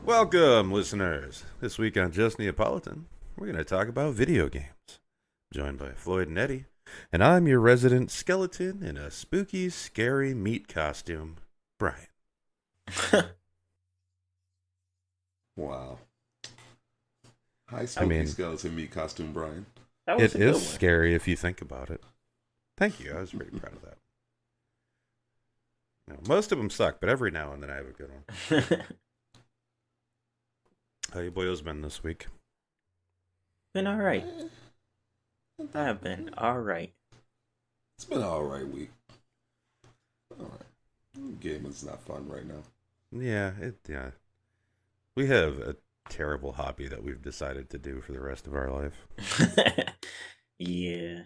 Welcome, listeners. This week on Just Neapolitan, we're going to talk about video games. Joined by Floyd and Eddie, and I'm your resident skeleton in a spooky, scary meat costume, Brian. Wow. Hi, spooky skeleton meat costume, Brian. That was It is scary if you think about it. Thank you. I was pretty proud of that. Now, most of them suck, but every now and then I have a good one. How you boys been this week? Been alright. I have been alright. It's been an alright week. Alright. Gaming's not fun right now. Yeah. We have a terrible hobby that we've decided to do for the rest of our life. Yeah.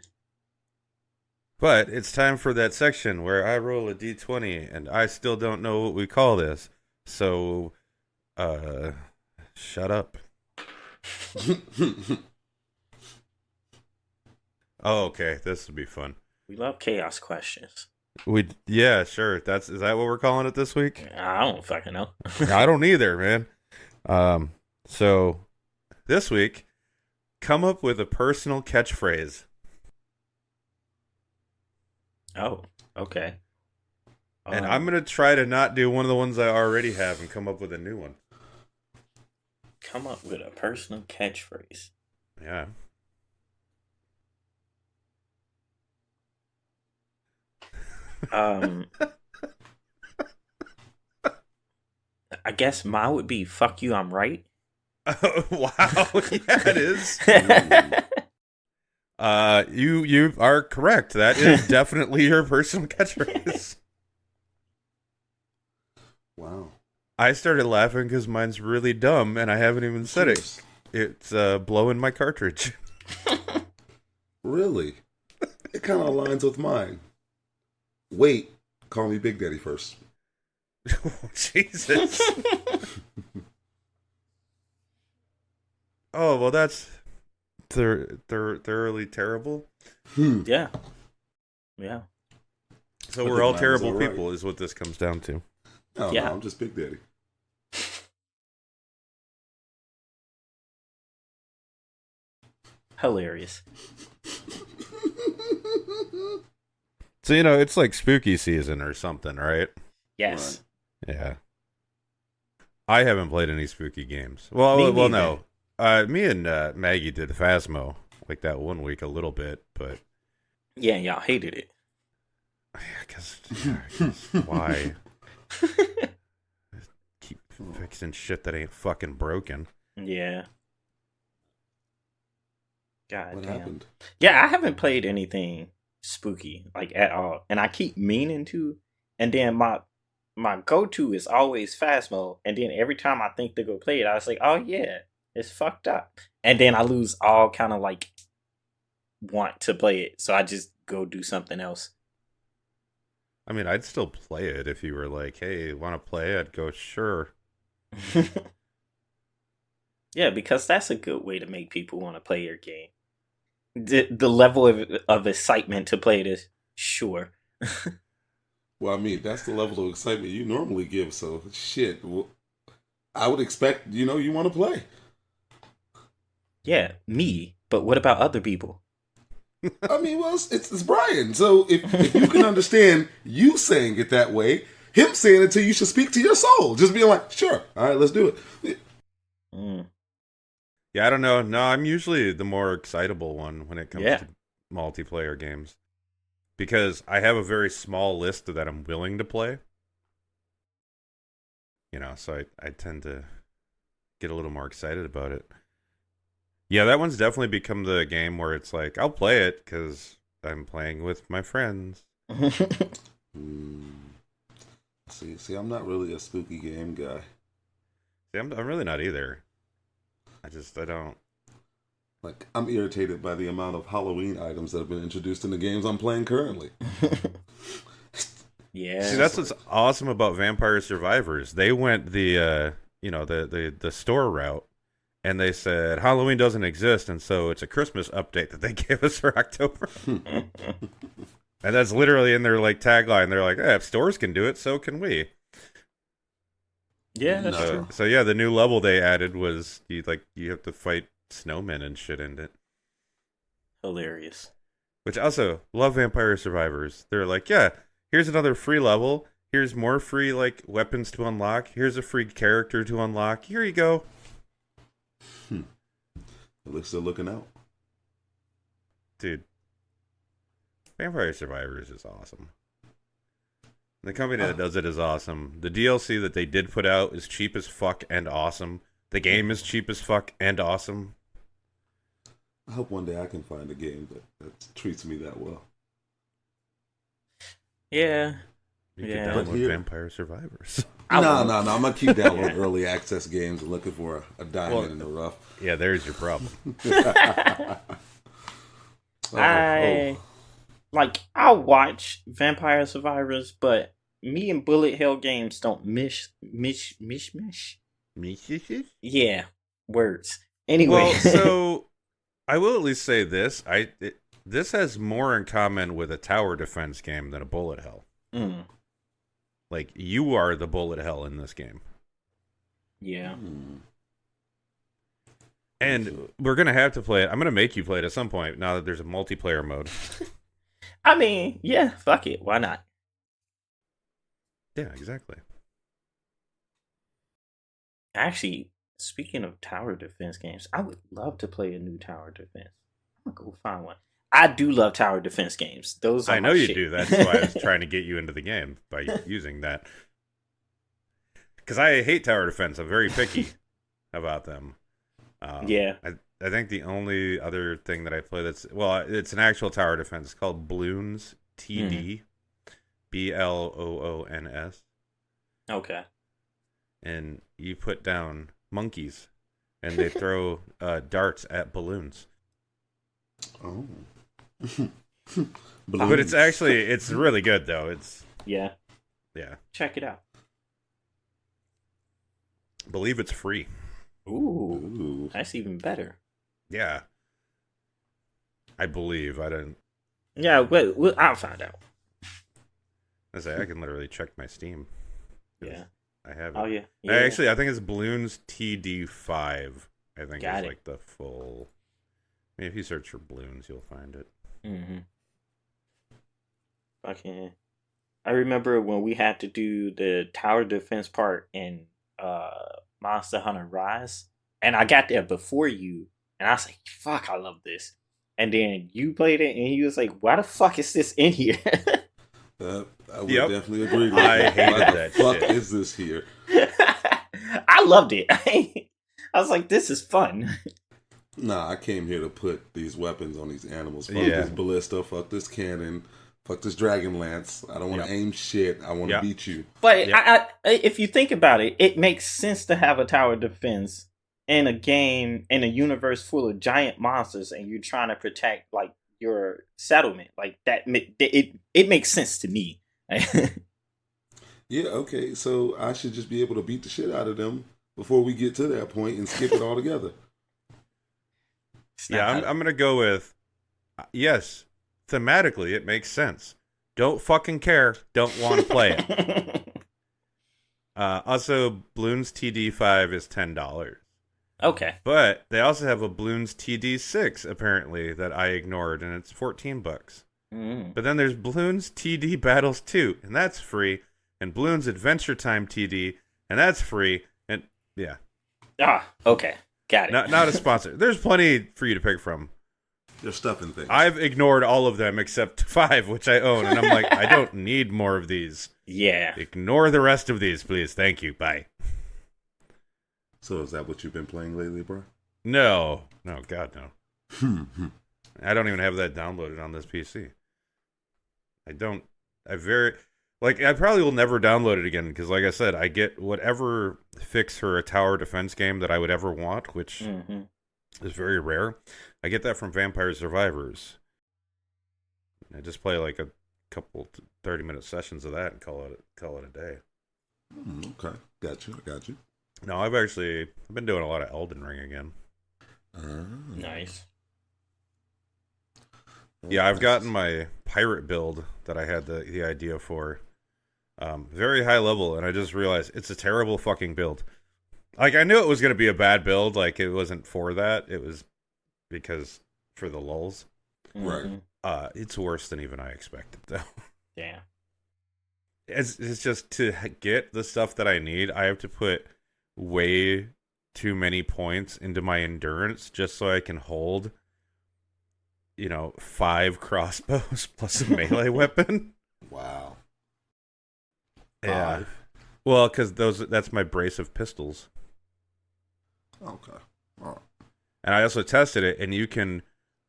But it's time for that section where I roll a d20 and I still don't know what we call this. So, shut up. Oh, okay. This would be fun. We love chaos questions. Yeah, sure. Is that what we're calling it this week? I don't fucking know. I don't either, man. So this week, come up with a personal catchphrase. Oh, okay. And I'm going to try to not do one of the ones I already have and come up with a new one. Come up with a personal catchphrase. Yeah. I guess mine would be "fuck you, I'm right." Wow. Yeah, it is. You are correct. That is definitely your personal catchphrase. Wow. I started laughing because mine's really dumb and I haven't even said it. It's blowing my cartridge. Really? It kind of aligns with mine. Wait, call me Big Daddy first. Oh, Jesus. Oh, well, that's thoroughly terrible. Yeah. Yeah. So we're all terrible people is what this comes down to. Oh, yeah. No, I'm just Big Daddy. Hilarious. So, it's like spooky season or something, right? Yes. Right. Yeah. I haven't played any spooky games. Well, Me no. Me and Maggie did Phasmo like that one week a little bit, but Yeah, y'all hated it. yeah, because why? Keep fixing shit that ain't fucking broken. Yeah. God What damn. happened? Yeah, I haven't played anything spooky like at all, and I keep meaning to. And then my go-to is always Phasmo, and then every time I think to go play it, I was like, oh yeah, it's fucked up, and then I lose all kind of like want to play it, so I just go do something else. I mean, I'd still play it if you were like, hey, want to play? I'd go, sure. Yeah, because that's a good way to make people want to play your game. The level of excitement to play it is sure. Well, I mean, that's the level of excitement you normally give, so shit. I would expect, you want to play. Yeah, me. But what about other people? I mean, well, it's Brian. So if you can understand you saying it that way, him saying it to you should speak to your soul. Just being like, sure, all right, let's do it. Yeah, I don't know. No, I'm usually the more excitable one when it comes to multiplayer games. Because I have a very small list that I'm willing to play. So I tend to get a little more excited about it. Yeah, that one's definitely become the game where it's like, I'll play it because I'm playing with my friends. See, I'm not really a spooky game guy. See, I'm really not either. I don't. Like, I'm irritated by the amount of Halloween items that have been introduced in the games I'm playing currently. Yeah. See, that's what's awesome about Vampire Survivors. They went the store route, and they said Halloween doesn't exist, and so it's a Christmas update that they gave us for October. And that's literally in their like tagline. They're like, if stores can do it, so can we. Yeah, that's No. true. So yeah, the new level they added was you have to fight snowmen and shit in it. Hilarious. Which also love Vampire Survivors. They're like, yeah, here's another free level. Here's more free like weapons to unlock. Here's a free character to unlock. Here you go. At least they're looking out. Dude. Vampire Survivors is awesome. The company that does it is awesome. The DLC that they did put out is cheap as fuck and awesome. The game is cheap as fuck and awesome. I hope one day I can find a game that treats me that well. Yeah. You Yeah. can But download here- Vampire Survivors. No. I'm gonna keep downloading early access games and looking for a diamond in the rough. Yeah, there's your problem. I'll watch Vampire Survivors, but me and bullet hell games don't mish. Yeah, words. Anyway, Well, so I will at least say this: this has more in common with a tower defense game than a bullet hell. Like you are the bullet hell in this game, yeah. and we're gonna have to play it. I'm gonna make you play it at some point now that there's a multiplayer mode. I mean, yeah, fuck it, why not? Yeah, exactly. Actually, speaking of tower defense games, I would love to play a new tower defense. I'm gonna go find one. I do love tower defense games. Those are I know my you shit. do. That's why I was trying to get you into the game by using that. Because I hate tower defense. I'm very picky about them. Yeah. I think the only other thing that I play it's an actual tower defense. It's called Bloons TD, Bloons, Okay. and you put down monkeys, and they throw darts at balloons. Oh. But it's really good though. Yeah. Yeah. Check it out. I believe it's free. Ooh. That's even better. Yeah. I believe. I don't. Yeah, I'll find out. I say I can literally check my Steam. Yeah. I have it. Oh yeah. I think it's Bloons TD5. I think Got is it. like the full. I mean, if you search for Bloons, you'll find it. Mm-hmm. Fucking. I remember when we had to do the tower defense part in Monster Hunter Rise, and I got there before you, and I was like, "Fuck, I love this." And then you played it, and you was like, "Why the fuck is this in here?" I would Yep. definitely agree with I that. hated Why the that fuck shit. is this here? I loved it. I was like, "This is fun." Nah, I came here to put these weapons on these animals. Fuck Yeah. this ballista, fuck this cannon, fuck this dragon lance. I don't want to aim shit. I want to Yep. beat you. But Yep. if you think about it, it makes sense to have a tower defense in a game in a universe full of giant monsters, and you're trying to protect like your settlement. Like that, it makes sense to me. Yeah, okay, so I should just be able to beat the shit out of them before we get to that point and skip it all together. Yeah, I'm gonna go with yes. Thematically, it makes sense. Don't fucking care. Don't want to play it. Also, Bloons TD5 is $10. Okay. But they also have a Bloons TD6 apparently that I ignored, and it's $14. But then there's Bloons TD Battles 2, and that's free, and Bloons Adventure Time TD, and that's free, and yeah, Okay. Got it. not a sponsor. There's plenty for you to pick from. They're stuffing things. I've ignored all of them except 5, which I own, and I'm like, I don't need more of these. Yeah. Ignore the rest of these, please. Thank you. Bye. So is that what you've been playing lately, bro? No, God, no. I don't even have that downloaded on this PC. I probably will never download it again because, like I said, I get whatever fix for a tower defense game that I would ever want, which is very rare. I get that from Vampire Survivors. I just play like a couple 30-minute sessions of that and call it a day. Okay, got you. No, I've been doing a lot of Elden Ring again. Nice. Yeah, I've gotten my pirate build that I had the idea for. Very high level, and I just realized it's a terrible fucking build. Like, I knew it was going to be a bad build. Like, it wasn't for that. It was because for the lulls. Right. It's worse than even I expected, though. Yeah. It's just to get the stuff that I need, I have to put way too many points into my endurance just so I can hold, 5 crossbows plus a melee weapon. Wow. Yeah. 5. Well, because that's my brace of pistols. Okay. All right. And I also tested it, and you can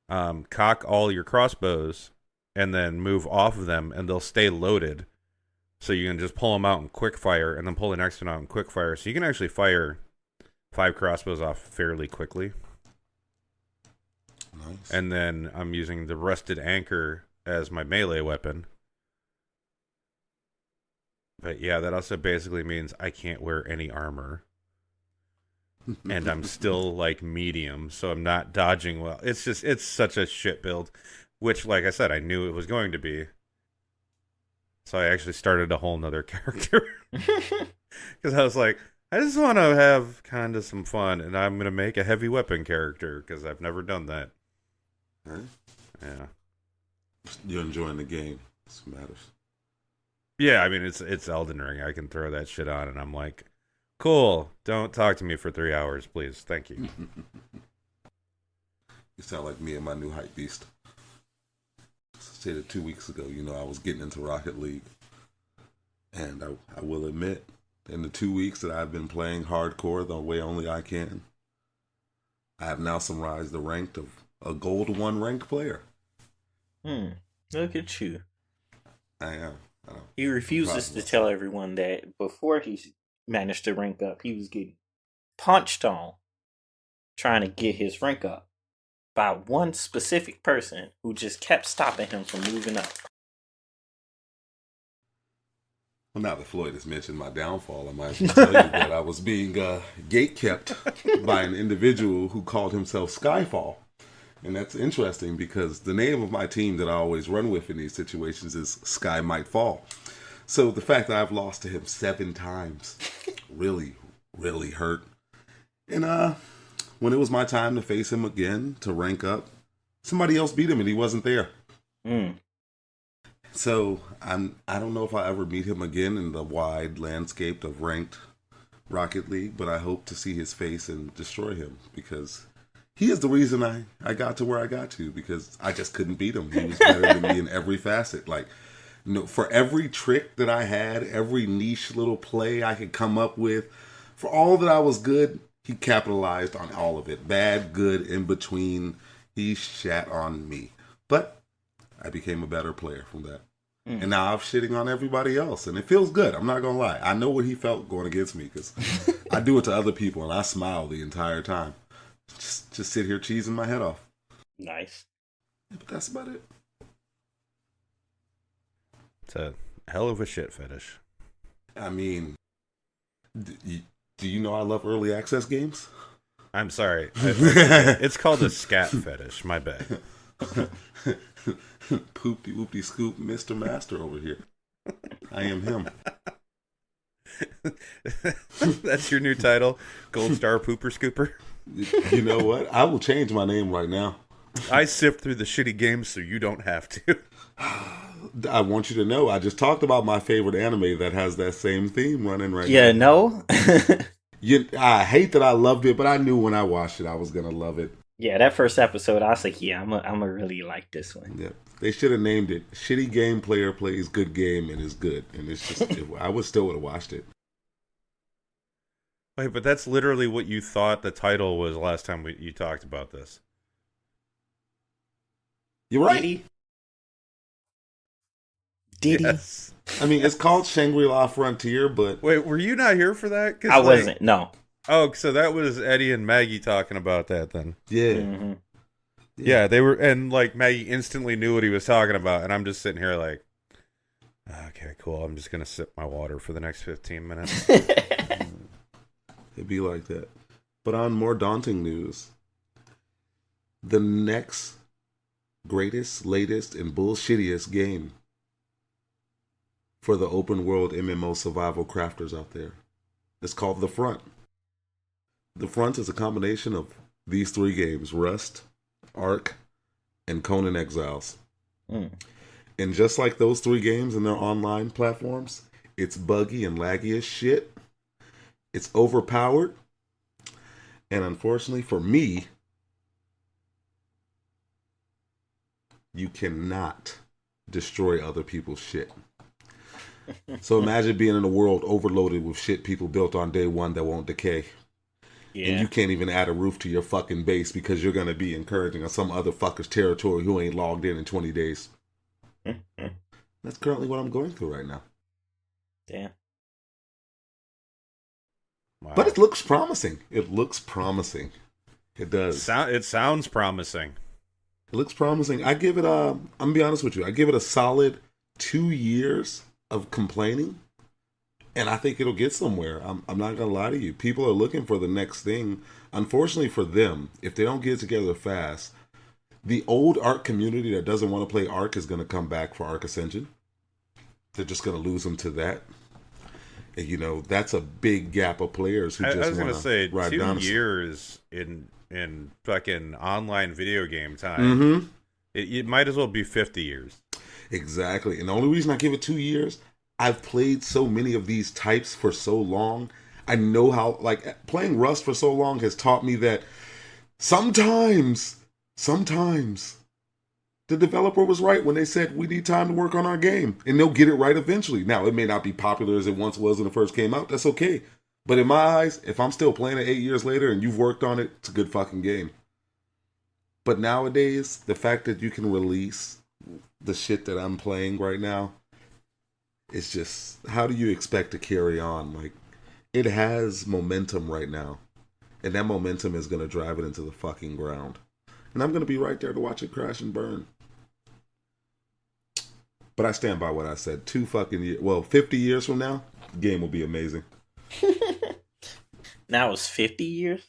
cock all your crossbows and then move off of them, and they'll stay loaded. So you can just pull them out in quick fire, and then pull the next one out in quick fire. So you can actually fire 5 crossbows off fairly quickly. Nice. And then I'm using the Rusted Anchor as my melee weapon. But yeah, that also basically means I can't wear any armor. And I'm still like medium, so I'm not dodging well. It's such a shit build, which, like I said, I knew it was going to be. So I actually started a whole nother character. Because I was like, I just want to have kind of some fun, and I'm going to make a heavy weapon character, because I've never done that. Right. Yeah. You're enjoying the game. This matters. Yeah, I mean, it's Elden Ring. I can throw that shit on, and I'm like, cool. Don't talk to me for 3 hours, please. Thank you. You sound like me and my new hype beast. I stated 2 weeks ago, I was getting into Rocket League. And I will admit, in the 2 weeks that I've been playing hardcore the way only I can, I have now summarized the rank of a Gold 1 ranked player. Look at you. I am. He refuses to tell everyone that before he managed to rank up, he was getting punched on trying to get his rank up by one specific person who just kept stopping him from moving up. Well, now that Floyd has mentioned my downfall, I might as well tell you that I was being gate-kept by an individual who called himself Skyfall. And that's interesting because the name of my team that I always run with in these situations is Sky Might Fall. So the fact that I've lost to him 7 times really, really hurt. And when it was my time to face him again, to rank up, somebody else beat him and he wasn't there. So I don't know if I'll ever meet him again in the wide landscape of ranked Rocket League, but I hope to see his face and destroy him because he is the reason I got to where I got to, because I just couldn't beat him. He was better than me in every facet. Like, for every trick that I had, every niche little play I could come up with, for all that I was good, he capitalized on all of it. Bad, good, in between. He shat on me. But I became a better player from that. And now I'm shitting on everybody else. And it feels good. I'm not going to lie. I know what he felt going against me because I do it to other people and I smile the entire time. Just sit here cheesing my head off. Nice. Yeah, but that's about it. It's a hell of a shit fetish. I mean, do you know I love early access games? I'm sorry. It's called a scat fetish. My bad. Poopty whoopty scoop, Mr. Master over here. I am him. That's your new title, Gold Star Pooper Scooper. You know what? I will change my name right now. I sift through the shitty games so you don't have to. I want you to know, I just talked about my favorite anime that has that same theme running right now. Yeah, no? I hate that I loved it, but I knew when I watched it I was going to love it. Yeah, that first episode, I was like, yeah, I'm a really like this one. Yeah, they should have named it Shitty Game Player Plays Good Game and is Good. And it's just, I would still would have watched it. Wait, but that's literally what you thought the title was last time you talked about this. You're right. Diddy? Yes. I mean, it's called Shangri-La Frontier, but... Wait, were you not here for that? I wasn't, no. Oh, so that was Eddie and Maggie talking about that then. Yeah. Mm-hmm. Yeah, they were, and like Maggie instantly knew what he was talking about, and I'm just sitting here like, okay, cool. I'm just going to sip my water for the next 15 minutes. It'd be like that. But on more daunting news, the next greatest, latest, and bullshittiest game for the open world MMO survival crafters out there. It's called The Front. The Front is a combination of these 3 games: Rust, Ark, and Conan Exiles. And just like those 3 games and their online platforms, it's buggy and laggy as shit. It's overpowered. And unfortunately for me, you cannot destroy other people's shit. So imagine being in a world overloaded with shit people built on day 1 that won't decay. Yeah. And you can't even add a roof to your fucking base because you're going to be encouraging on some other fucker's territory who ain't logged in 20 days. That's currently what I'm going through right now. Damn. Wow. But it looks promising. It looks promising. It does. It sounds promising. It looks promising. I give it I'm going to be honest with you. I give it a solid 2 years of complaining, and I think it'll get somewhere. I'm not going to lie to you. People are looking for the next thing. Unfortunately for them, if they don't get it together fast, the old Ark community that doesn't want to play Ark is going to come back for Ark Ascension. They're just going to lose them to that. And, you know, that's a big gap of players who just want to ride dinosaurs. I was going to say, 2 years in fucking online video game time. It might as well be 50 years. Exactly. And the only reason I give it 2 years, I've played so many of these types for so long. I know how, like, playing Rust for so long has taught me that sometimes the developer was right when they said we need time to work on our game, and they'll get it right eventually. Now, it may not be popular as it once was when it first came out. That's okay. But in my eyes, if I'm still playing it 8 years later and you've worked on it, it's a good fucking game. But nowadays, the fact that you can release the shit that I'm playing right now, it's just, how do you expect to carry on? Like, it has momentum right now, and that momentum is going to drive it into the fucking ground. And I'm going to be right there to watch it crash and burn. But I stand by what I said. 2 fucking years, 50 years from now, the game will be amazing. Now it's 50 years?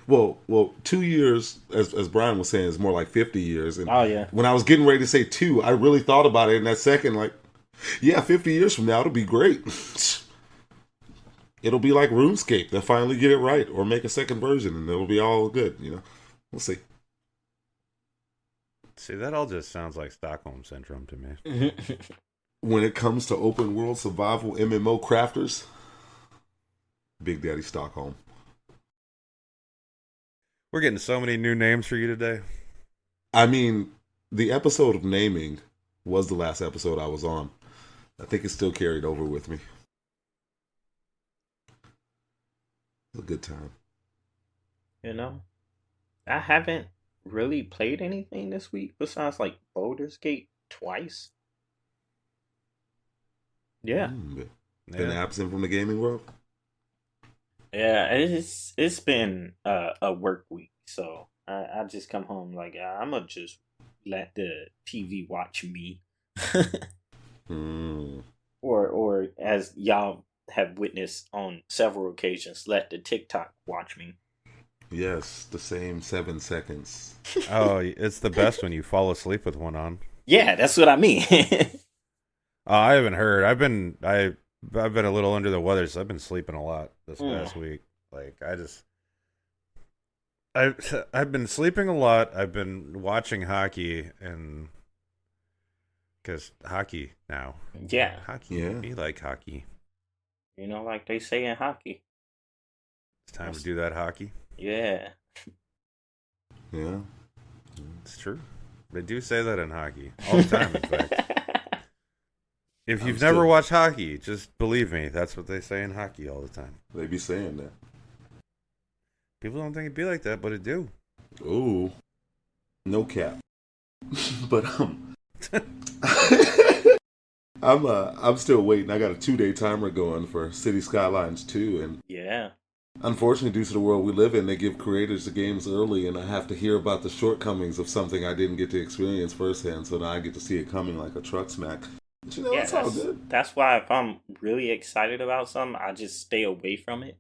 Well, 2 years, as Brian was saying, is more like 50 years. And oh, yeah. When I was getting ready to say 2, I really thought about it in that second, like, yeah, 50 years from now, it'll be great. It'll be like RuneScape. They'll finally get it right, or make a second version, and it'll be all good, you know? We'll see. See, that all just sounds like Stockholm Syndrome to me. When it comes to open world survival MMO crafters, Big Daddy Stockholm. We're getting so many new names for you today. I mean, the episode of naming was the last episode I was on. I think it still carried over with me. It was a good time. You know, I haven't really played anything this week besides like Baldur's Gate twice. Yeah. Been absent from the gaming world? Yeah, it's been a work week, so I just come home like I'm gonna just let the TV watch me. Or as y'all have witnessed on several occasions, let the TikTok watch me. Yes, the same 7 seconds. Oh, it's the best when you fall asleep with one on. Yeah, that's what I mean. I haven't heard. I've been a little under the weather, so I've been sleeping a lot this past week. Like, I've been sleeping a lot. I've been watching hockey, and because hockey now. Yeah. Hockey. Yeah. We like hockey. You know, like they say in hockey. It's time to do that hockey. Yeah. Yeah. It's true. They do say that in hockey. All the time, in fact. If you've never watched hockey, just believe me, that's what they say in hockey all the time. They be saying that. People don't think it'd be like that, but it do. Ooh. No cap. But I'm still waiting. I got a 2-day timer going for City Skylines 2, and yeah. Unfortunately, due to the world we live in, they give creators the games early, and I have to hear about the shortcomings of something I didn't get to experience firsthand, so now I get to see it coming like a truck smack. But you know, it's all good. That's why if I'm really excited about something, I just stay away from it.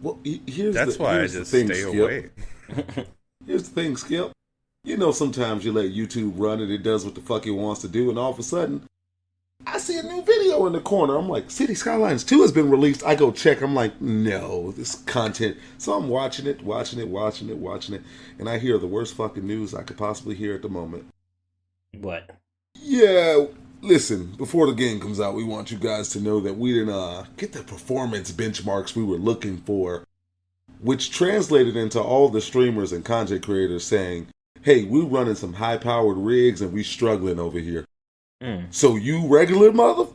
Well, here's the thing, stay away. Here's the thing, Skip. You know, sometimes you let YouTube run and it does what the fuck it wants to do, and all of a sudden, I see a new video in the corner. I'm like, City Skylines 2 has been released. I go check. I'm like, no, this content. So I'm watching it. And I hear the worst fucking news I could possibly hear at the moment. What? Yeah, listen, before the game comes out, we want you guys to know that we didn't get the performance benchmarks we were looking for, which translated into all the streamers and content creators saying, hey, we're running some high-powered rigs and we struggling over here. So you regular mother,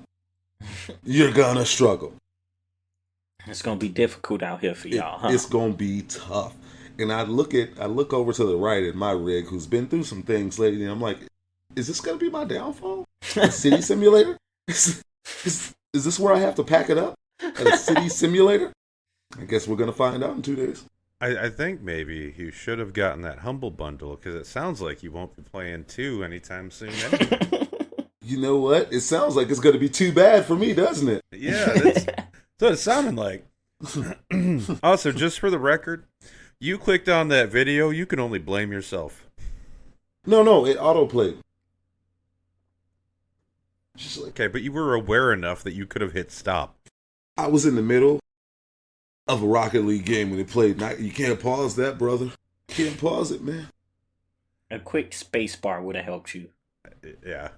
you're gonna struggle. It's gonna be difficult out here for y'all, huh? It's gonna be tough. And I look over to the right at my rig, who's been through some things lately, and I'm like, is this gonna be my downfall? A city simulator? Is this where I have to pack it up? At a city simulator? I guess we're gonna find out in 2 days. I think maybe you should have gotten that Humble Bundle, because it sounds like you won't be playing 2 anytime soon anyway. You know what? It sounds like it's going to be too bad for me, doesn't it? Yeah, that's what it sounded like. Also, just for the record, you clicked on that video, you can only blame yourself. No, it autoplayed. Okay, but you were aware enough that you could have hit stop. I was in the middle of a Rocket League game when it played. You can't pause that, brother. You can't pause it, man. A quick space bar would have helped you. Yeah.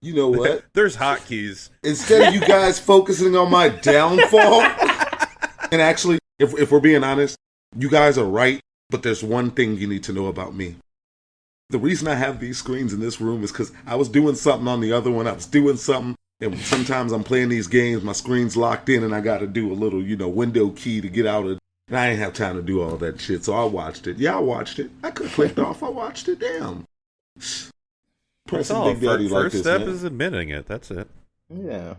You know what? There's hotkeys. Instead of you guys focusing on my downfall, and actually, if we're being honest, you guys are right, but there's one thing you need to know about me. The reason I have these screens in this room is because I was doing something on the other one. I was doing something, and sometimes I'm playing these games, my screen's locked in, and I got to do a little, window key to get out of it. And I didn't have time to do all that shit, so I watched it. Yeah, I watched it. I could have clicked off. I watched it. Damn. Pressing Big Daddy like this, step man. Is admitting it. That's it. Yeah.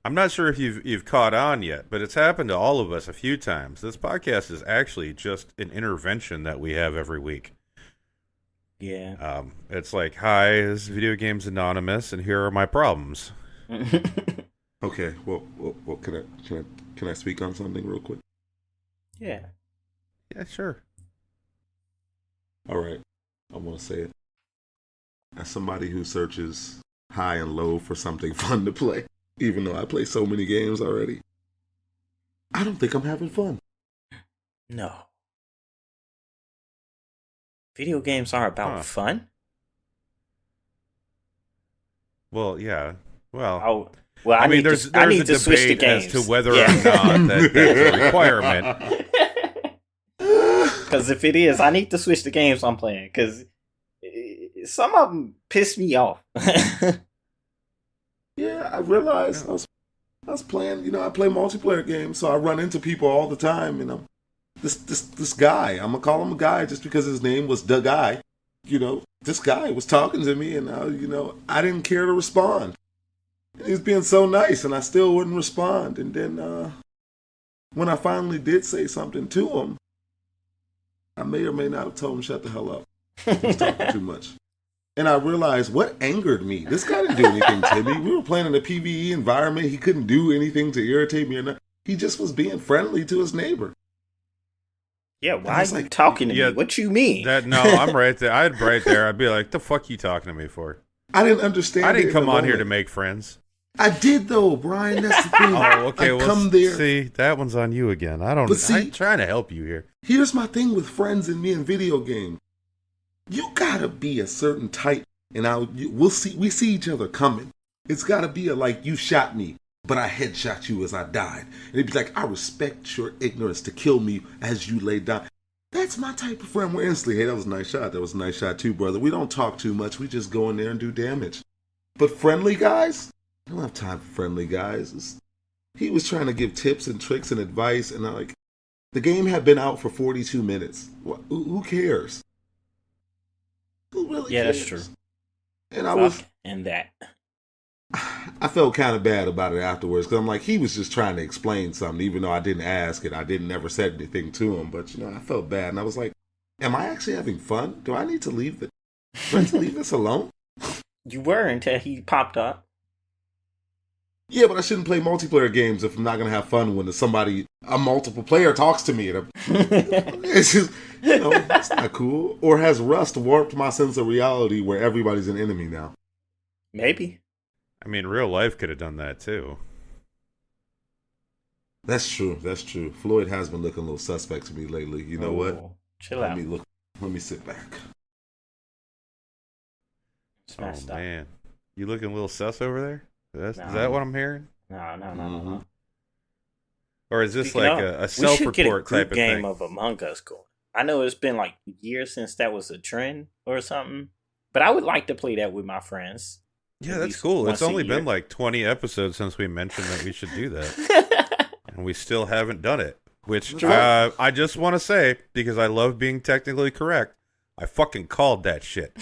I'm not sure if you've caught on yet, but it's happened to all of us a few times. This podcast is actually just an intervention that we have every week. Yeah. It's like, hi, this is Video Games Anonymous, and here are my problems. Okay. Well, can I speak on something real quick? Yeah. Yeah, sure. All right. I want to say it. As somebody who searches high and low for something fun to play, even though I play so many games already, I don't think I'm having fun. No. Video games are about fun? Well, yeah. Well, I mean, there's a debate as to whether or not that's a requirement. Because if it is, I need to switch the games I'm playing, because some of them piss me off. Yeah, I realized I was playing, I play multiplayer games, so I run into people all the time, and this guy, I'm gonna call him a guy just because his name was the guy. This guy was talking to me, and I didn't care to respond. He was being so nice, and I still wouldn't respond. And then when I finally did say something to him, I may or may not have told him shut the hell up. He was talking too much. And I realized what angered me. This guy didn't do anything to me. We were playing in a PvE environment. He couldn't do anything to irritate me or not. He just was being friendly to his neighbor. Yeah, why are you talking to me? What you mean? I'm right there. I'd be like, the fuck you talking to me for? I didn't understand. I didn't come on here to make friends. I did though, Brian. That's the thing. Oh, okay. Come there. See, that one's on you again. I'm trying to help you here. Here's my thing with friends and me in video games. You gotta be a certain type, and we see each other coming. It's gotta be a like you shot me, but I headshot you as I died. And it'd be like, I respect your ignorance to kill me as you lay down. That's my type of friend. We're instantly, hey, that was a nice shot. That was a nice shot too, brother. We don't talk too much. We just go in there and do damage. But friendly guys, I don't have time for friendly guys. He was trying to give tips and tricks and advice, and the game had been out for 42 minutes. Who cares? Who really cares? That's true. And I felt kind of bad about it afterwards, because I'm like, he was just trying to explain something, even though I didn't ask it. I never said anything to him, but I felt bad, and I was like, am I actually having fun? Do I need to leave this alone? You were until he popped up. Yeah, but I shouldn't play multiplayer games if I'm not going to have fun when there's somebody a multiple player talks to me. It's just, that's not cool. Or has Rust warped my sense of reality where everybody's an enemy now? Maybe. I mean, real life could have done that too. That's true. That's true. Floyd has been looking a little suspect to me lately. You know what? Chill Let out. me look. Let me sit back. Smash that. Man, you looking a little sus over there? Is No. that what I'm hearing? No. Or is this Speaking like of, a we should get a self-report group type of game thing? of Among Us going. I know it's been like years since that was a trend or something, but I would like to play that with my friends. Yeah, At that's least cool. once It's a only year. been like 20 episodes since we mentioned that we should do that. And we still haven't done it. Which True. I just want to say, because I love being technically correct, I fucking called that shit.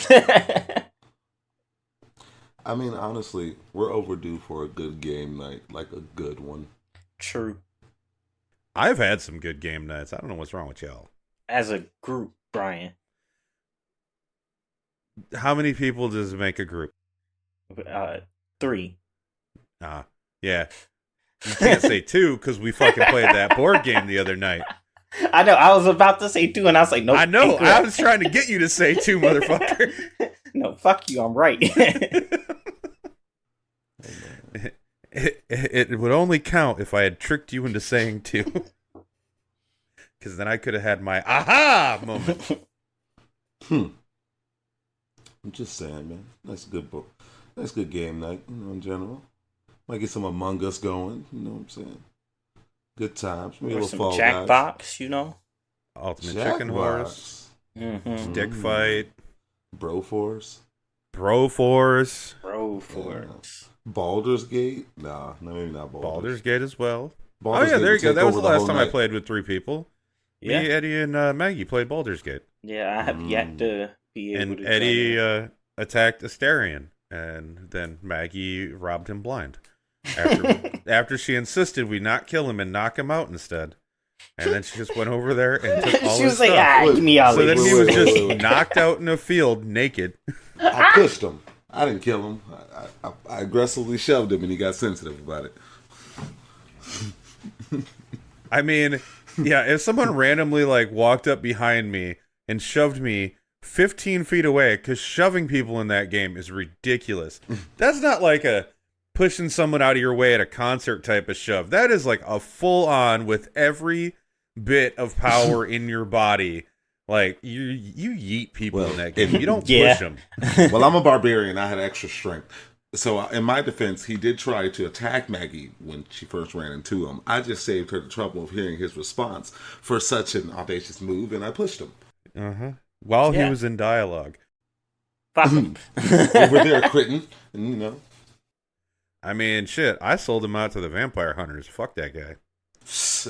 I mean, honestly, we're overdue for a good game night, like a good one. True. I've had some good game nights. I don't know what's wrong with y'all. As a group, Brian. How many people does it make a group? 3. Yeah. You can't say 2 because we fucking played that board game the other night. I know. I was about to say 2, and I was like, no. I know. I was trying to get you to say 2, motherfucker. No, fuck you. I'm right. It would only count if I had tricked you into saying 2. Because then I could have had my aha moment. I'm just saying, man. That's a good book. That's a good game night, in general. Might get some Among Us going, you know what I'm saying? Good times. Maybe Or a little some Fall Guys. Jackbox, Ultimate Jackbox. Chicken Horse. Mm-hmm. Stick Fight. Broforce. Broforce. Bro Force. Baldur's Gate? Nah, no, maybe not Baldur's Gate as well. Baldur's Oh, yeah, Gate there you would go. take That was over the last whole time I night. played with 3 people. Yeah. Me, Eddie, and Maggie played Baldur's Gate. Yeah, I have yet to be able And to. Eddie attacked Asterion, and then Maggie robbed him blind. After she insisted we not kill him and knock him out instead. And then she just went over there and took all She his was like, stuff. give me all So then this. he was just Wait. knocked out in a field naked. I pushed him. I didn't kill him. I aggressively shoved him, and he got sensitive about it. I mean, yeah, if someone randomly like walked up behind me and shoved me 15 feet away, because shoving people in that game is ridiculous. That's not like a pushing someone out of your way at a concert type of shove. That is like a full on with every bit of power in your body. Like you yeet people in that game. You don't push them. Well, I'm a barbarian. I had extra strength. So in my defense, he did try to attack Maggie when she first ran into him. I just saved her the trouble of hearing his response for such an audacious move, and I pushed him. While Yeah. he was in dialogue. Fuck 'em. Over there, Critton. And, you know. I mean, shit, I sold him out to the vampire hunters. Fuck that guy.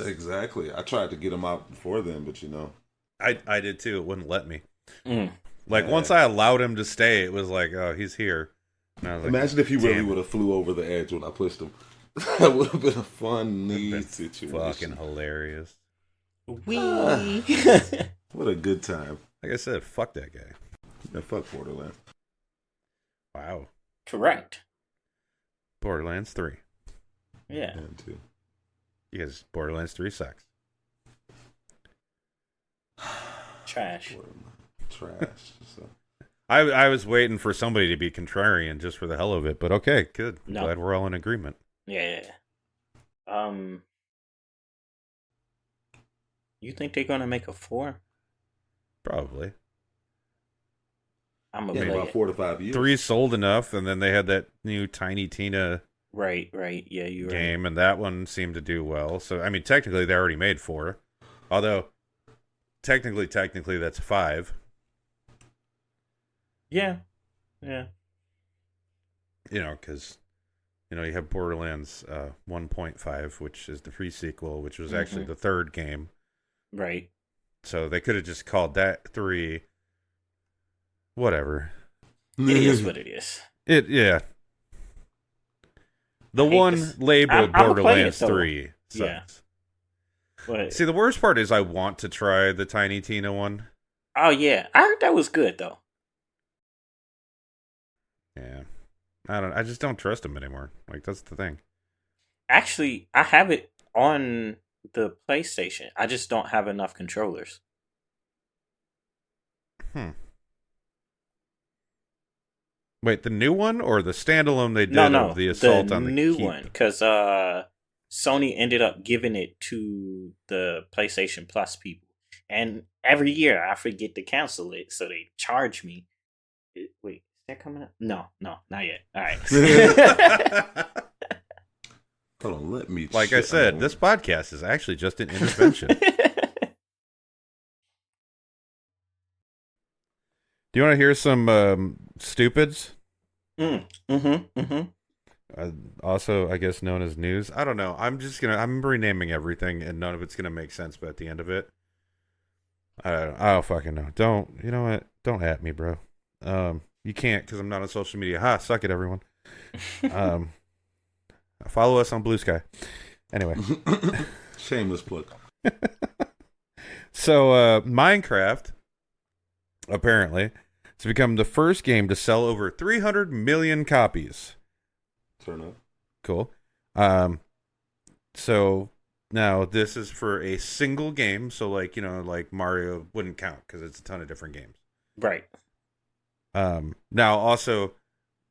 Exactly. I tried to get him out before then, but you know. I did too. It wouldn't let me. Mm. Like, once I allowed him to stay, it was like, oh, he's here. And I was like, Imagine if he really damn. would have flew over the edge when I pushed him. That would have been a fun, neat That's situation. fucking hilarious. Wee. What a good time. Like I said, fuck that guy. Yeah, fuck Borderlands. Wow. Correct. Borderlands 3. Yeah. Yeah, too. Because Borderlands 3 sucks. Trash. Trash. So. I was waiting for somebody to be contrarian just for the hell of it, but okay, good. No. Glad we're all in agreement. Yeah. You think they're gonna make a 4? Probably. I'm Yeah, gonna play about it. 4 to 5 years. 3 sold enough, and then they had that new Tiny Tina Right. Yeah, you're game, and that one seemed to do well. So, I mean, technically, they already made 4. Although, technically, that's 5. right. Yeah. You know, because, you have Borderlands 1.5, which is the pre-sequel, which was actually the third game. Right. So they could have just called that 3. Whatever. It is what it is. Yeah. The I hate one this. labeled I'ma play Borderlands it, though. 3 sucks. Yeah. But, See, the worst part is I want to try the Tiny Tina one. oh yeah, I heard that was good though. Yeah. I just don't trust him anymore. Like, that's the thing. Actually, I have it on the PlayStation. I just don't have enough controllers. Wait, the new one or the standalone they did No, of the assault on the new keep? one, because Sony ended up giving it to the PlayStation Plus people, and every year I forget to cancel it, so they charge me. Wait, is that coming up? No, not yet. All right. Hold on, let me. Like I said, this podcast is actually just an intervention. Do you want to hear some stupids? Also, I guess known as news. I don't know. I'm renaming everything, and none of it's gonna make sense. But at the end of it, I don't fucking know. Don't, you know what? Don't at me, bro. You can't because I'm not on social media. Ha, suck it, everyone. Follow us on Blue Sky. Anyway, shameless plug. So, Minecraft apparently has become the first game to sell over 300 million copies. Fair enough. Cool. So now this is for a single game. So like Mario wouldn't count because it's a ton of different games. Right. Now also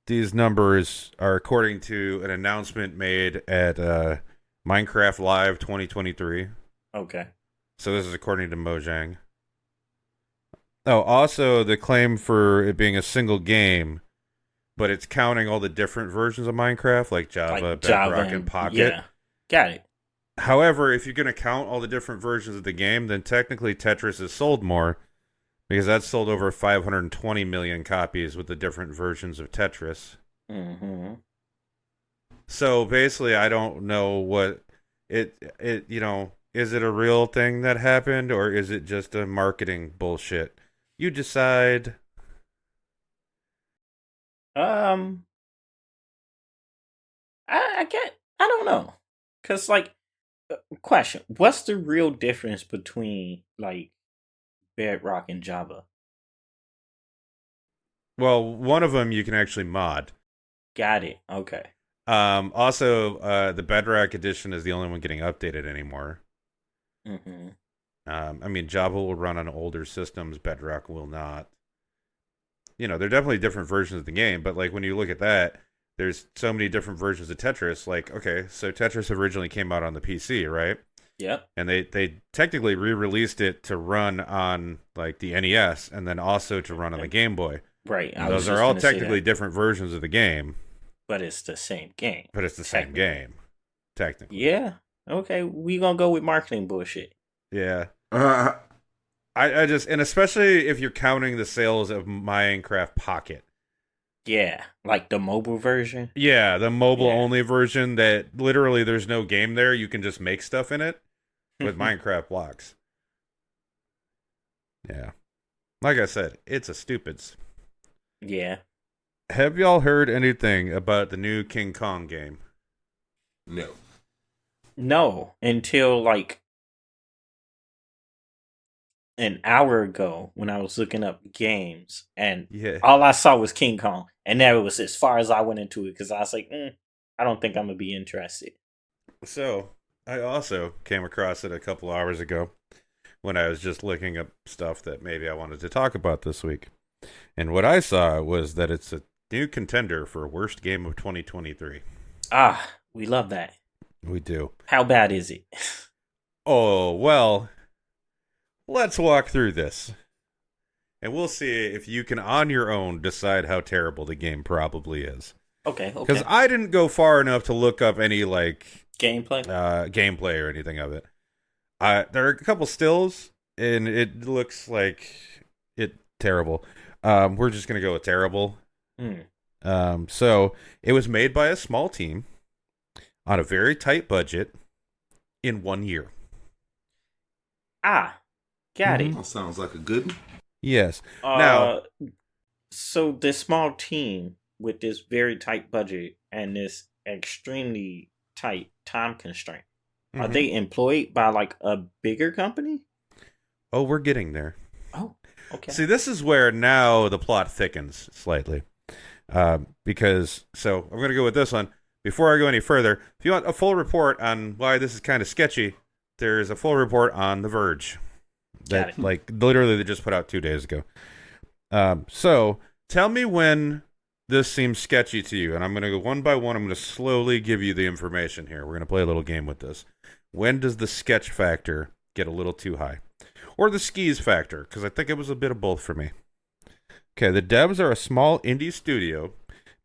these numbers are according to an announcement made at Minecraft Live 2023. Okay. So this is according to Mojang. Oh, also the claim for it being a single game, but it's counting all the different versions of Minecraft, like Java, Bedrock, and Pocket. Yeah, got it. However, if you're going to count all the different versions of the game, then technically Tetris is sold more, because that's sold over 520 million copies with the different versions of Tetris. Mm-hmm. So basically, I don't know what is it a real thing that happened, or is it just a marketing bullshit? You decide. I don't know, cause question: what's the real difference between like Bedrock and Java? Well, one of them you can actually mod. Got it. Okay. Also, the Bedrock edition is the only one getting updated anymore. Mm-hmm. I mean, Java will run on older systems. Bedrock will not. They're definitely different versions of the game, but like when you look at that, there's so many different versions of Tetris. Like, okay, so Tetris originally came out on the PC, right? Yep. And they technically re-released it to run on like the NES, and then also to run on the Game Boy. Right. Those are all technically different versions of the game. But it's the same game. But it's the same game, technically. Yeah. Okay, we gonna go with marketing bullshit. Yeah. I just, and especially if you're counting the sales of Minecraft Pocket. Yeah, like the mobile version. Yeah, the mobile-only version that literally there's no game there. You can just make stuff in it with Minecraft blocks. Yeah. Like I said, it's a stupids. Yeah. Have y'all heard anything about the new King Kong game? No. No, until like an hour ago when I was looking up games, and all I saw was King Kong, and that was as far as I went into it because I was like, I don't think I'm gonna be interested. So I also came across it a couple hours ago when I was just looking up stuff that maybe I wanted to talk about this week, and what I saw was that it's a new contender for worst game of 2023. Ah, we love that. We do. How bad is it? Oh, well, let's walk through this. And we'll see if you can, on your own, decide how terrible the game probably is. Okay. Because I didn't go far enough to look up any, gameplay or anything of it. There are a couple stills, and it looks like terrible. We're just going to go with terrible. So, it was made by a small team on a very tight budget in 1 year. Got it. That sounds like a good one. Yes. Now, so this small team with this very tight budget and this extremely tight time constraint, are they employed by like a bigger company? Oh, we're getting there. Oh, okay. See, this is where now the plot thickens slightly. Because, so I'm going to go with this one. Before I go any further, if you want a full report on why this is kind of sketchy, there's a full report on The Verge that, like, literally they just put out 2 days ago. So tell me when this seems sketchy to you, and I'm going to go one by one. I'm going to slowly give you the information here. We're going to play a little game with this. When does the sketch factor get a little too high? Or the skis factor, because I think it was a bit of both for me. Okay, the devs are a small indie studio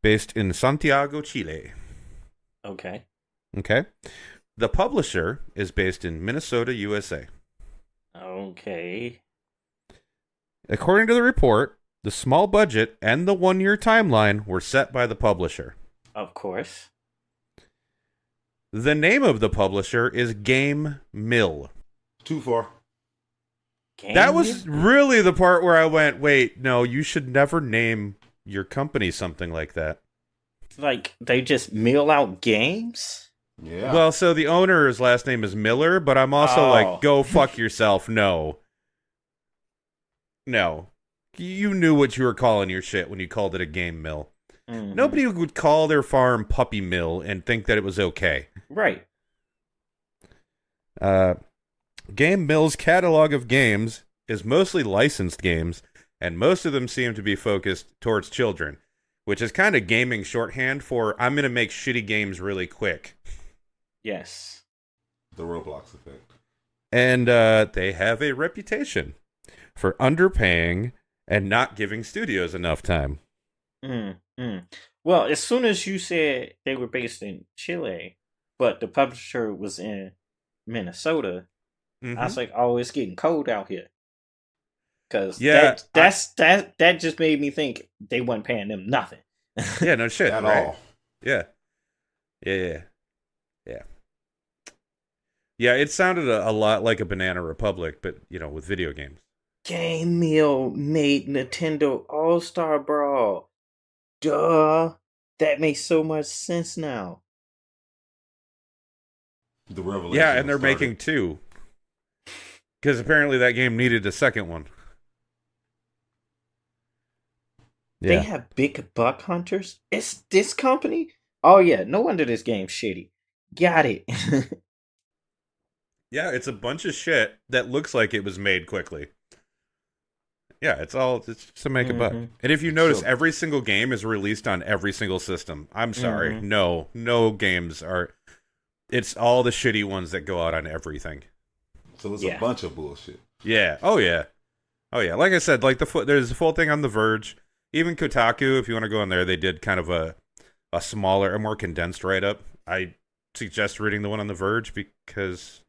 based in Santiago, Chile. Okay. Okay. The publisher is based in Minnesota, USA. Okay. According to the report, the small budget and the 1-year timeline were set by the publisher. Of course. The name of the publisher is Game Mill. Too far. That was really the part where I went, wait, no, you should never name your company something like that. Like, they just mill out games? Yeah. Well, so the owner's last name is Miller, but I'm also like, go fuck yourself. No. No. You knew what you were calling your shit when you called it a game mill. Mm-hmm. Nobody would call their farm Puppy Mill and think that it was okay. Right. Game Mill's catalog of games is mostly licensed games, and most of them seem to be focused towards children, which is kind of gaming shorthand for I'm going to make shitty games really quick. Yes. The Roblox effect. And they have a reputation for underpaying and not giving studios enough time. Well, as soon as you said they were based in Chile, but the publisher was in Minnesota, I was like, oh, it's getting cold out here. Because that just made me think they wasn't paying them nothing. Yeah, no shit. At right? all. Yeah. Yeah, it sounded a lot like a Banana Republic, but, with video games. Game Mill made Nintendo All-Star Brawl. Duh. That makes so much sense now. The revelation. Yeah, and they're making 2. Because apparently that game needed a second one. Yeah. They have big buck hunters? It's this company? Oh yeah, no wonder this game's shitty. Got it. Yeah, it's a bunch of shit that looks like it was made quickly. Yeah, it's just to make a buck. And if you notice, every single game is released on every single system. I'm sorry. No games are. It's all the shitty ones that go out on everything. So it's a bunch of bullshit. Yeah. Oh, yeah. Like I said, like there's a full thing on The Verge. Even Kotaku, if you want to go on there, they did kind of a smaller, a more condensed write-up. I suggest reading the one on The Verge because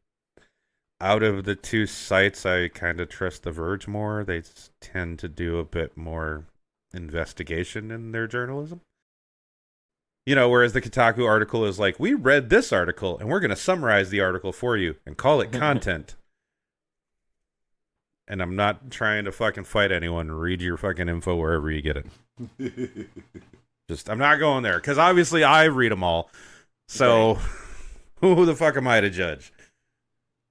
out of the 2 sites, I kind of trust The Verge more. They tend to do a bit more investigation in their journalism. Whereas the Kotaku article is like, we read this article, and we're going to summarize the article for you and call it content. And I'm not trying to fucking fight anyone. Read your fucking info wherever you get it. I'm not going there. Because obviously I read them all. So who the fuck am I to judge?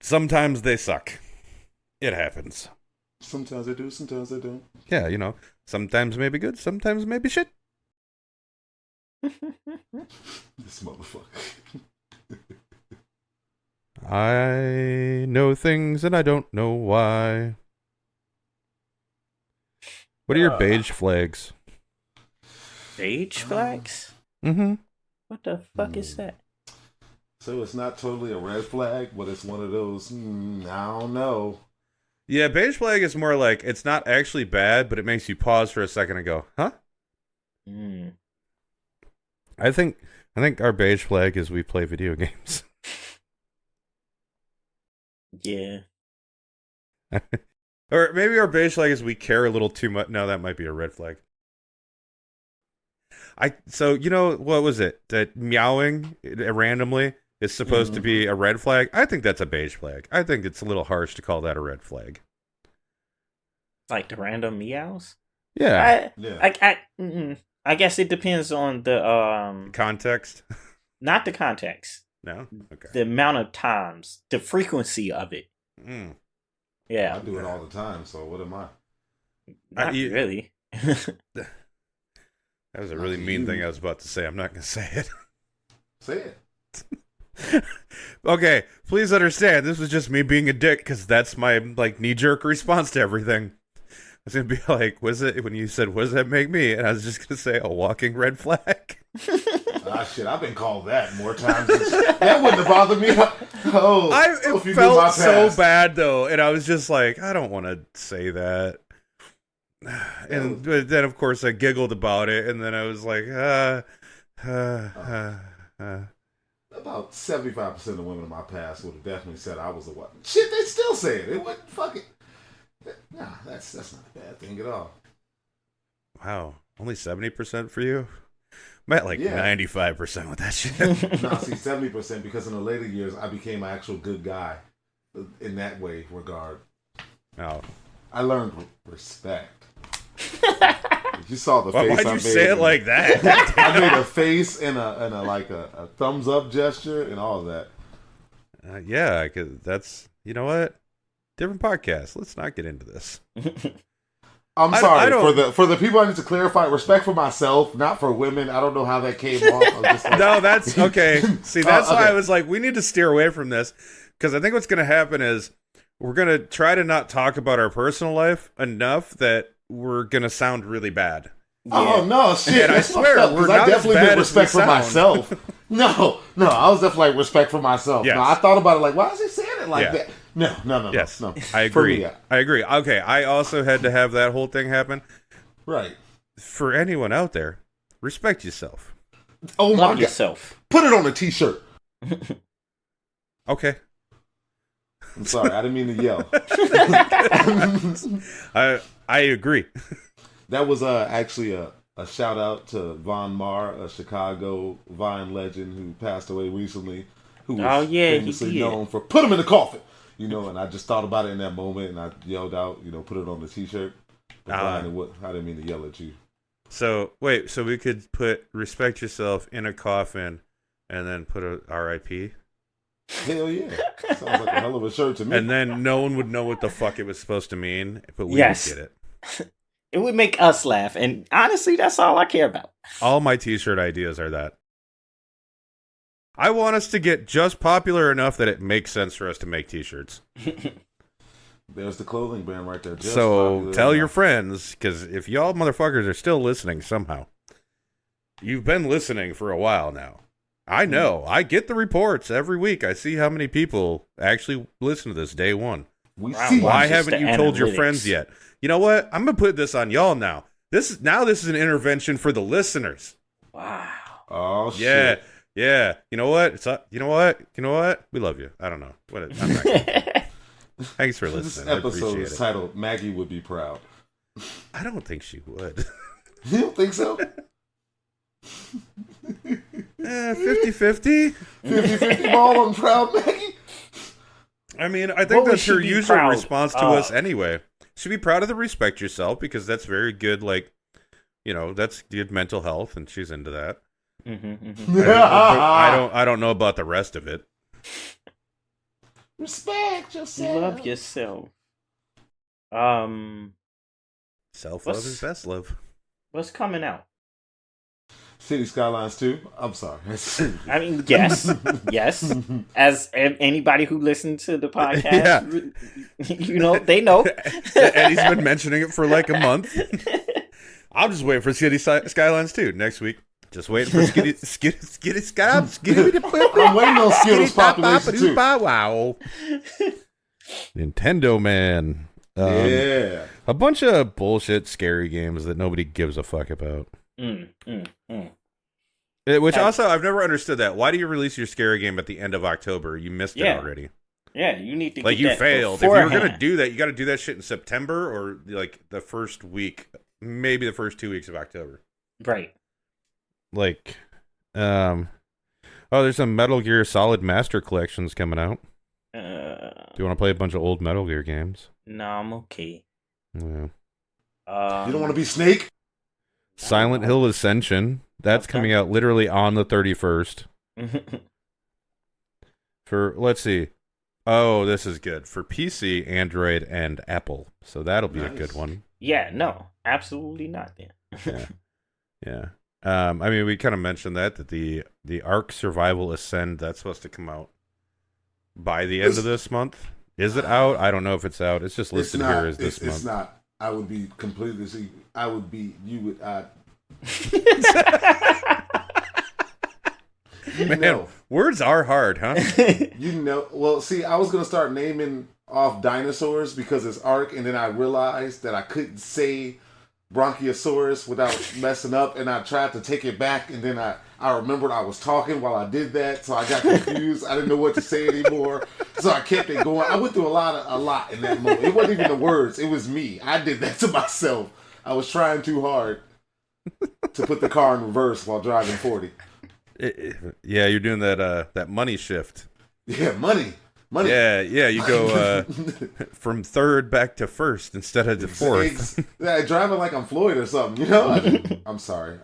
Sometimes they suck. It happens. Sometimes they do, sometimes they don't. Yeah, sometimes maybe good, sometimes maybe shit. This motherfucker. I know things and I don't know why. What are your beige flags? Beige flags? Mm-hmm. What the fuck is that? So it's not totally a red flag, but it's one of those, I don't know. Yeah, beige flag is more like, it's not actually bad, but it makes you pause for a second and go, huh? I think our beige flag is we play video games. Yeah. Or maybe our beige flag is we care a little too much. No, that might be a red flag. So what was it? That meowing randomly is supposed to be a red flag? I think that's a beige flag. I think it's a little harsh to call that a red flag. Like the random meows? Yeah. I guess it depends on the context. Not the context. No? Okay. The amount of times, the frequency of it. Yeah. I do it all the time, so what am I? Not really. That was a really mean thing I was about to say. I'm not going to say it. Say it. Okay, please understand, this was just me being a dick because that's my like knee-jerk response to everything. I was gonna be like, "Was it when you said what does that make me?" And I was just gonna say a walking red flag. Ah, shit, I've been called that more times. That wouldn't have bothered me. Oh, It felt so bad though, and I was just like, I don't want to say that. And then, of course, I giggled about it, and then I was like, About 75% of women in my past would have definitely said I was a what? Shit, they still say it. It wouldn't fuck it. Nah, that's not a bad thing at all. Wow, only 70% for you? I'm at like 95% with that shit. Nah, see, 70% because in the later years I became an actual good guy in that way regard. Oh, I learned respect. You saw the face. Why'd you say it like that? I made a face and a thumbs up gesture and all of that. Yeah, cause that's, you know what? Different podcast. Let's not get into this. I'm sorry for the people. I need to clarify. Respect for myself, not for women. I don't know how that came off. I'm just like, no, that's okay. See, that's why I was like, we need to steer away from this because I think what's going to happen is we're going to try to not talk about our personal life enough that we're going to sound really bad. Yeah. Oh no, shit! And I swear, we're not I definitely as bad did respect for myself. No, I was definitely like respect for myself. Yes. No, I thought about it like, why is he saying it like that? No. Yes, no. I agree. Me, I agree. Okay, I also had to have that whole thing happen. Right. For anyone out there, respect yourself. Oh my God. Yourself. Put it on a t-shirt. Okay. I'm sorry, I didn't mean to yell. I agree. That was actually a shout out to Von Marr, a Chicago Vine legend who passed away recently, who was famously known for "put him in the coffin," and I just thought about it in that moment, and I yelled out, "Put it on the t-shirt." Brian, I didn't mean to yell at you. So wait, so we could put "respect yourself" in a coffin, and then put a R.I.P. Hell yeah, sounds like a hell of a shirt to me. And then no one would know what the fuck it was supposed to mean, but we would get it. It would make us laugh, and honestly, that's all I care about. All my t-shirt ideas are that. I want us to get just popular enough that it makes sense for us to make t-shirts. There's the clothing brand right there. So tell your friends, because if y'all motherfuckers are still listening somehow, you've been listening for a while now. I know. I get the reports every week. I see how many people actually listen to this day one. Why haven't you told your friends yet? You know what? I'm going to put this on y'all now. This is an intervention for the listeners. Wow. Oh, shit. Yeah. You know what? You know what? We love you. I don't know. I'm not kidding. Thanks for listening. This episode is titled "Maggie Would Be Proud." I don't think she would. You don't think so? 50-50. 50-50 ball on Proud Maggie? I mean, I think that's her usual response to us anyway. She'd be proud of the respect yourself because that's very good, that's good mental health, and she's into that. I don't know about the rest of it. Respect yourself. Love yourself. Self-love is best love. What's coming out? City Skylines 2. I'm sorry. I mean, yes. As anybody who listens to the podcast, they know. Eddie's been mentioning it for like a month. I'm just waiting for City Skylines 2 next week. Just waiting for Skitty Skylines. I'm waiting on Skittles Population 2. Wow. Nintendo, man. Yeah. A bunch of bullshit scary games that nobody gives a fuck about. Which also, I've never understood that. Why do you release your scary game at the end of October? You missed it already. Yeah, you need to get you failed. Beforehand. If you were going to do that, you got to do that shit in September or the first week, maybe the first 2 weeks of October. Right. There's some Metal Gear Solid Master Collections coming out. Do you want to play a bunch of old Metal Gear games? No, I'm okay. Yeah. You don't want to be Snake? Silent Hill Ascension. That's coming out literally on the 31st. Let's see. Oh, this is good. For PC, Android, and Apple. So that'll be a good one. Yeah, no. Absolutely not then. Yeah. I mean, we kind of mentioned that the Ark Survival Ascend, that's supposed to come out by the end of this month. Is it out? I don't know if it's out. It's just listed here as this month. It's not. I would be completely. I would be. You would. Man, know. Words are hard, huh? Well, see, I was gonna start naming off dinosaurs because it's Ark, and then I realized that I couldn't say Bronchiosaurus without messing up, and I tried to take it back, and then I remembered I was talking while I did that, so I got confused. I didn't know what to say anymore, so I kept it going. I went through a lot in that moment. It wasn't even the words; it was me. I did that to myself. I was trying too hard to put the car in reverse while driving 40. Yeah, you're doing that money shift. Yeah, money. Yeah, you go from third back to first instead of to fourth. Yeah, driving like I'm Floyd or something, you know? I'm sorry.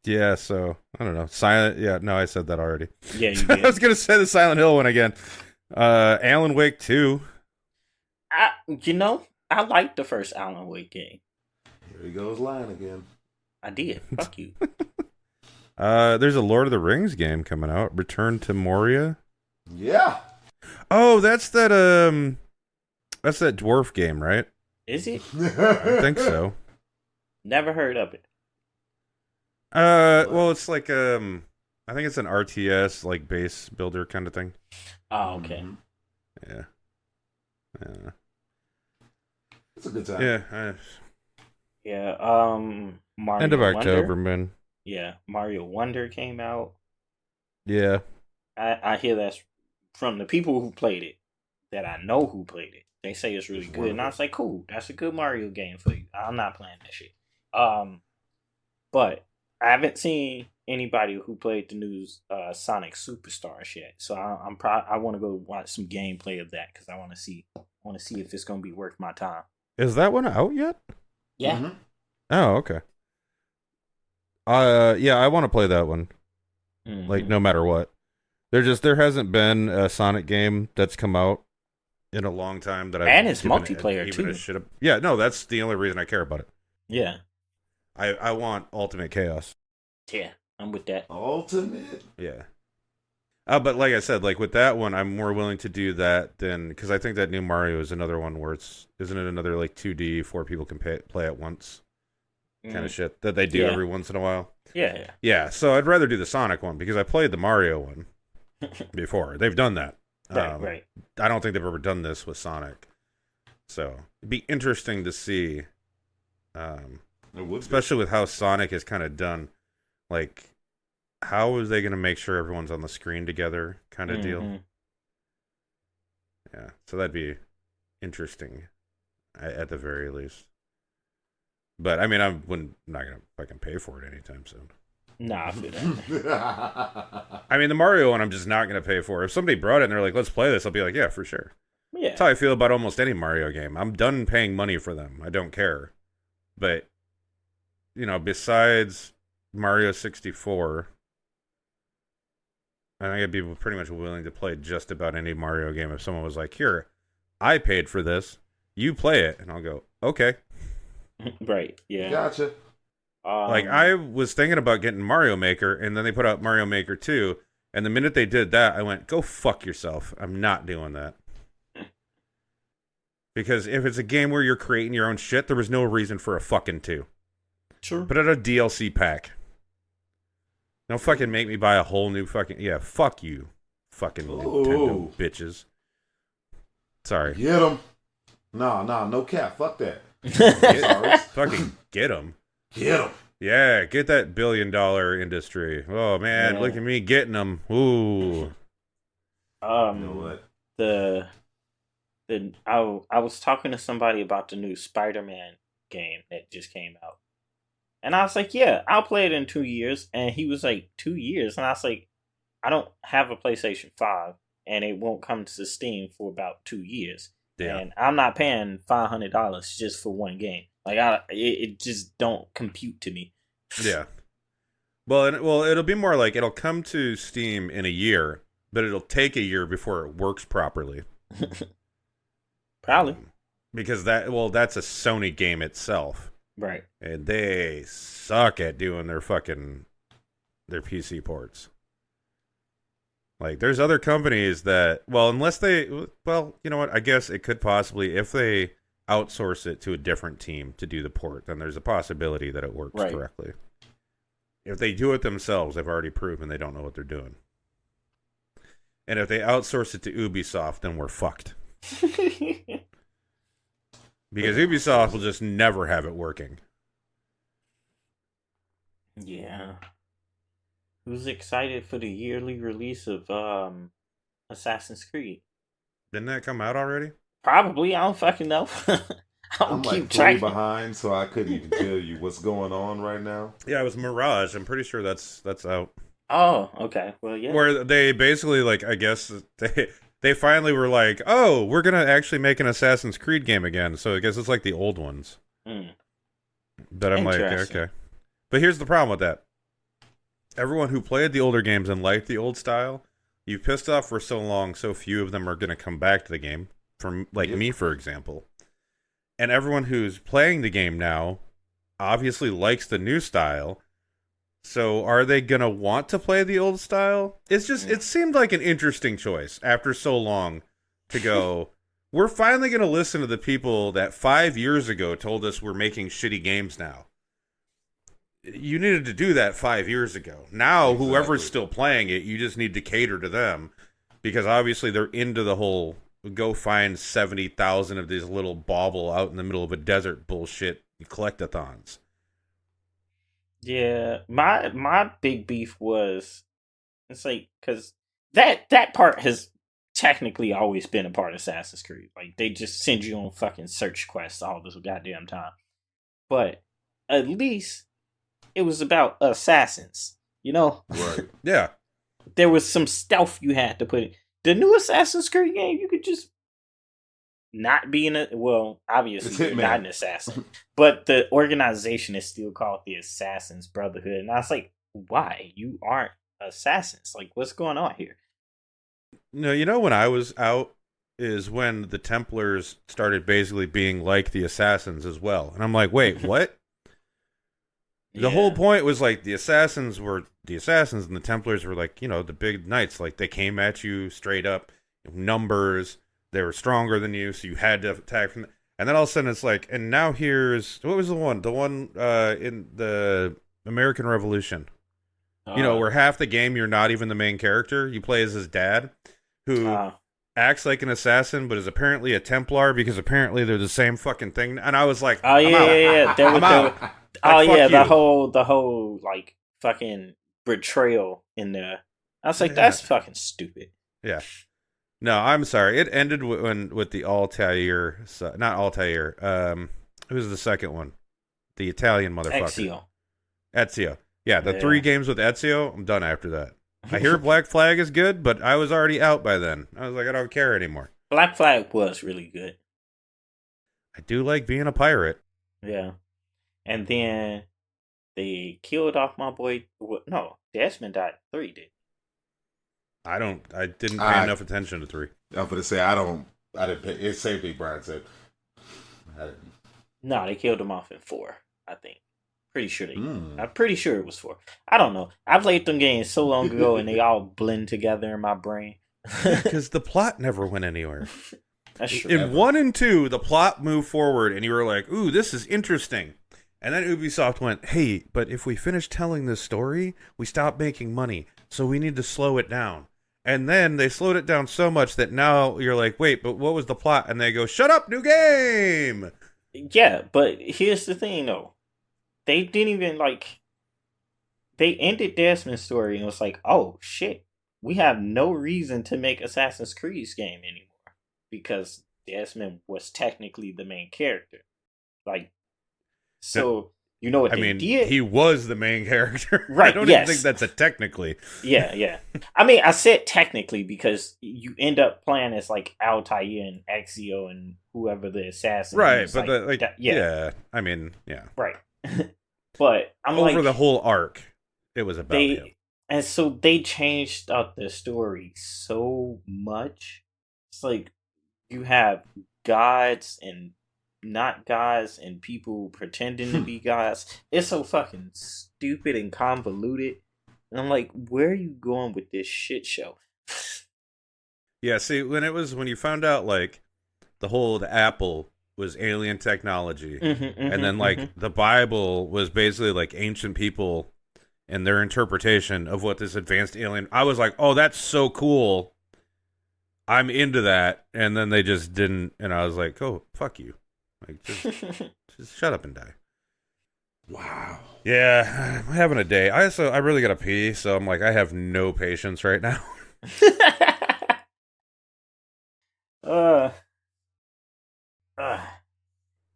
Yeah, so, I don't know. Silent, yeah, no, I said that already. Yeah, you did. I was going to say the Silent Hill one again. Alan Wake 2. I liked the first Alan Wake game. Here he goes lying again. I did. Fuck you. There's a Lord of the Rings game coming out. Return to Moria. Yeah. Oh, that's that dwarf game, right? Is it? I think so. Never heard of it. Well, it's like I think it's an RTS like base builder kind of thing. Oh, okay. Yeah. It's a good time. Yeah. Yeah. Mario End of Wonder. October, man. Yeah, Mario Wonder came out. Yeah. I hear that's from the people who played it, that I know who played it. They say it's really good. And I was like, cool, that's a good Mario game for you. I'm not playing that shit. But I haven't seen anybody who played the new Sonic Superstars yet. So I want to go watch some gameplay of that because I want to see if it's going to be worth my time. Is that one out yet? Yeah. Mm-hmm. Oh, okay. Yeah, I want to play that one. Mm-hmm. Like, no matter what. There hasn't been a Sonic game that's come out in a long time that and it's multiplayer too. Yeah, no, that's the only reason I care about it. Yeah. I want Ultimate Chaos. Yeah, I'm with that. Ultimate? Yeah. But like I said, like with that one, I'm more willing to do that than, because I think that new Mario is another one where isn't it another like 2D, 4 people can play at once kind of shit that they do every once in a while. Yeah. Yeah, so I'd rather do the Sonic one because I played the Mario one before. They've done that. Right. I don't think they've ever done this with Sonic. So it'd be interesting to see, especially with how Sonic is kind of done. Like, how is they going to make sure everyone's on the screen together kind of deal? Yeah, so that'd be interesting at the very least. But, I mean, I'm not going to fucking pay for it anytime soon. Nah, I feel that. I mean, the Mario one I'm just not going to pay for. If somebody brought it and they're like, let's play this, I'll be like, yeah, for sure. Yeah. That's how I feel about almost any Mario game. I'm done paying money for them. I don't care. But, besides Mario 64, I think I'd be pretty much willing to play just about any Mario game if someone was like, here, I paid for this, you play it, and I'll go, okay. Right, yeah. Gotcha. Like, I was thinking about getting Mario Maker, and then they put out Mario Maker 2, and the minute they did that, I went, go fuck yourself. I'm not doing that. Because if it's a game where you're creating your own shit, there was no reason for a fucking 2. Sure. Put out a DLC pack. Don't fucking make me buy a whole new fucking... Yeah, fuck you. Fucking Nintendo bitches. Sorry. Get them. Nah, no cap. Fuck that. Fucking get them. Get them. Yeah, get that $1 billion industry. Oh, man, look at me getting them. Ooh. You know what? I was talking to somebody about the new Spider-Man game that just came out. And I was like, yeah, I'll play it in 2 years. And he was like, 2 years? And I was like, I don't have a PlayStation 5, and it won't come to Steam for about 2 years. Yeah. And I'm not paying $500 just for one game. Like, it just don't compute to me. Yeah. Well, it'll be more like it'll come to Steam in a year, but it'll take a year before it works properly. Probably. because that's a Sony game itself, Right. and they suck at doing their PC ports. Like, there's other companies that, unless you know what? I guess it could possibly, if they outsource it to a different team to do the port, then there's a possibility that it works correctly. If they do it themselves, they've already proven they don't know what they're doing. And if they outsource it to Ubisoft, then we're fucked. Because Ubisoft will just never have it working. Yeah. Who's excited for the yearly release of Assassin's Creed? Didn't that come out already? Probably. I don't fucking know. I'm like 3 behind, so I couldn't even tell you what's going on right now. Yeah, it was Mirage. I'm pretty sure that's out. Oh, okay. Well, yeah. Where they basically, like, I guess they finally were like, oh, we're gonna actually make an Assassin's Creed game again. So I guess it's like the old ones. But I'm like, okay. But here's the problem with that. Everyone who played the older games and liked the old style, you pissed off for so long, so few of them are going to come back to the game. From me, for example. And everyone who's playing the game now obviously likes the new style. So are they going to want to play the old style? It's just, it seemed like an interesting choice after so long to go, we're finally going to listen to the people that 5 years ago told us we're making shitty games now. You needed to do that 5 years ago. Now, whoever's still playing it, you just need to cater to them. Because obviously they're into the whole go find 70,000 of these little bauble out in the middle of a desert bullshit collectathons. Yeah, my big beef was, it's like, because that part has technically always been a part of Assassin's Creed. Like, they just send you on fucking search quests all this goddamn time. But at least it was about assassins, you know? Right. Yeah. There was some stealth you had to put in. The new Assassin's Creed game, you could just not be obviously you're not an assassin. But the organization is still called the Assassin's Brotherhood. And I was like, why? You aren't assassins. Like, what's going on here? No, you know when I was out is when the Templars started basically being like the assassins as well. And I'm like, wait, what? The whole point was like the assassins were the assassins and the Templars were like, the big knights. Like, they came at you straight up, numbers. They were stronger than you, so you had to attack from. And then all of a sudden it's like, and now here's what was the one in the American Revolution, where half the game you're not even the main character. You play as his dad, who acts like an assassin, but is apparently a Templar because apparently they're the same fucking thing. And I was like, yeah. The whole like fucking betrayal in there. I was like, that's fucking stupid. Yeah. No, I'm sorry. It ended with the Altair, not Altair. Who's the second one? The Italian motherfucker. Ezio. Yeah, the 3 games with Ezio, I'm done after that. I hear Black Flag is good, but I was already out by then. I was like, I don't care anymore. Black Flag was really good. I do like being a pirate. Yeah. And then they killed off my boy. No, Desmond died. 3 did. I didn't pay enough attention to 3. I'm going to say, I didn't pay. It's safety, Brian said. No, they killed him off in 4, I think. I'm pretty sure it was 4. I don't know. I played them games so long ago and they all blend together in my brain. Because the plot never went anywhere. That's true. In 1 and 2, the plot moved forward and you were like, ooh, this is interesting. And then Ubisoft went, hey, but if we finish telling this story, we stop making money. So we need to slow it down. And then they slowed it down so much that now you're like, wait, but what was the plot? And they go, shut up, new game! Yeah, but here's the thing, though. They didn't even, they ended Desmond's story and was like, oh, shit. We have no reason to make Assassin's Creed's game anymore. Because Desmond was technically the main character. So... You know what they did? He was the main character. Right, I don't even think that's a technically. Yeah. I mean, I said technically because you end up playing as, Altair and Ezio and whoever the assassin right, is. Right, but yeah. Right. But I'm over the whole arc, it was about him. And so they changed up the story so much. It's like you have gods and not gods and people pretending to be gods. It's so fucking stupid and convoluted. And I'm like, where are you going with this shit show? Yeah, see, when you found out, like, the apple was alien technology, and then, like, the Bible was basically, like, ancient people and their interpretation of what this advanced alien... I was like, oh, that's so cool. I'm into that. And then they just didn't, and I was like, oh, fuck you. Like, just shut up and die. Wow. Yeah, I'm having a day. I really gotta pee, so I'm like, I have no patience right now.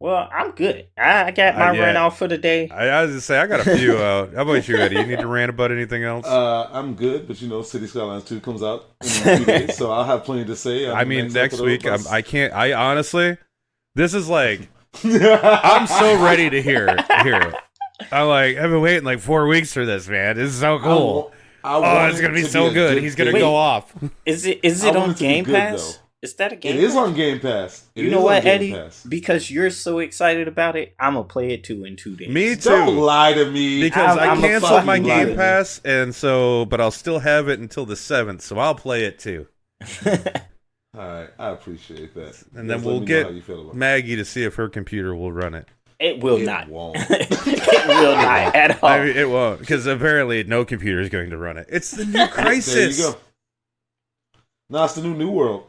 Well, I'm good. I got my rant off for the day. I was just say I got a few out. How about you, Eddie? You need to rant about anything else? I'm good, but City Skylines 2 comes out in a few days, so I'll have plenty to say. I mean, next week, I can't. I honestly, this is like, I'm so ready to hear it. I'm like, I've been waiting like 4 weeks for this, man. This is so cool. It's gonna be so good. He's gonna go off. Is it on Game Pass? Is that a Game Pass? It is on Game Pass. You know what, Eddie? Because you're so excited about it, I'm going to play it too in 2 days. Me too. Don't lie to me. Because I canceled my Game Pass, and so, but I'll still have it until the 7th, so I'll play it too. All right, I appreciate that. And then we'll get Maggie to see if her computer will run it. It will not. Won't. It will not at all. I mean, it won't, because apparently no computer is going to run it. It's the new Crisis. There you go. No, it's the new World.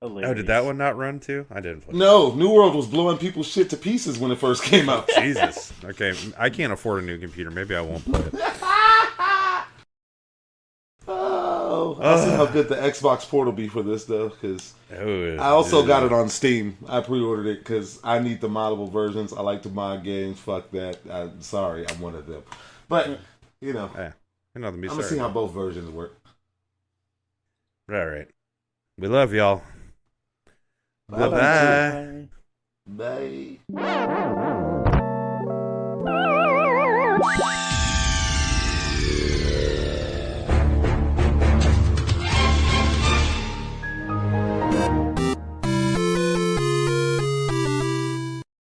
Hilarious. Oh, did that one not run too? I didn't play. No, New World was blowing people's shit to pieces when it first came out. Jesus. Okay, I can't afford a new computer. Maybe I won't play it. I'll see how good the Xbox port will be for this, though, because I also got it on Steam. I pre-ordered it because I need the moddable versions. I like to mod games. Fuck that. I'm sorry, I'm one of them. But, I'm going to see how both versions work. All right. We love y'all. Bye-bye. Bye. Bye.